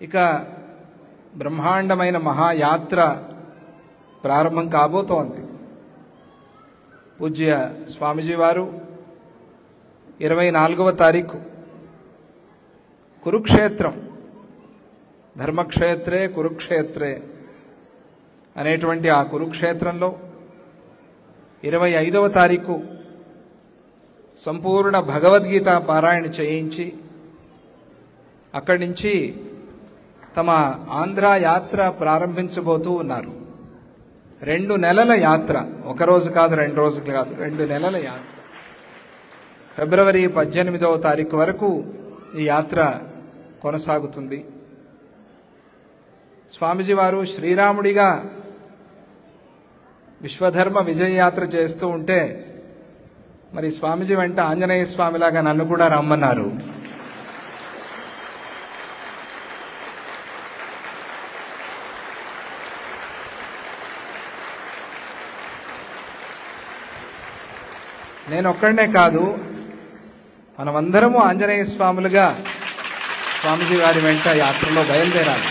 ఇక బ్రహ్మాండమైన మహాయాత్ర ప్రారంభం కాబోతోంది. పూజ్య స్వామీజీ వారు 24వ తారీఖు కురుక్షేత్రం, ధర్మక్షేత్రే కురుక్షేత్రే అనేటువంటి ఆ కురుక్షేత్రంలో 25వ తారీఖు సంపూర్ణ భగవద్గీత పారాయణ చేయించి అక్కడి నుంచి తమ ఆంధ్ర యాత్ర ప్రారంభించబోతూ ఉన్నారు. 2 నెలల యాత్ర, ఒకరోజు కాదు, 2 రోజులు కాదు, 2 నెలల యాత్ర. ఫిబ్రవరి 18వ తారీఖు వరకు ఈ యాత్ర కొనసాగుతుంది. స్వామీజీ వారు శ్రీరాముడిగా విశ్వధర్మ విజయయాత్ర చేస్తూ ఉంటే మరి స్వామీజీ వెంట ఆంజనేయ స్వామిలాగా నన్ను కూడా రమ్మన్నారు. నేను ఒక్కడనే కాదు, మనమందరము ఆంజనేయ స్వాములుగా స్వామీజీ వారి వెంట యాత్రలో బయలుదేరాలి.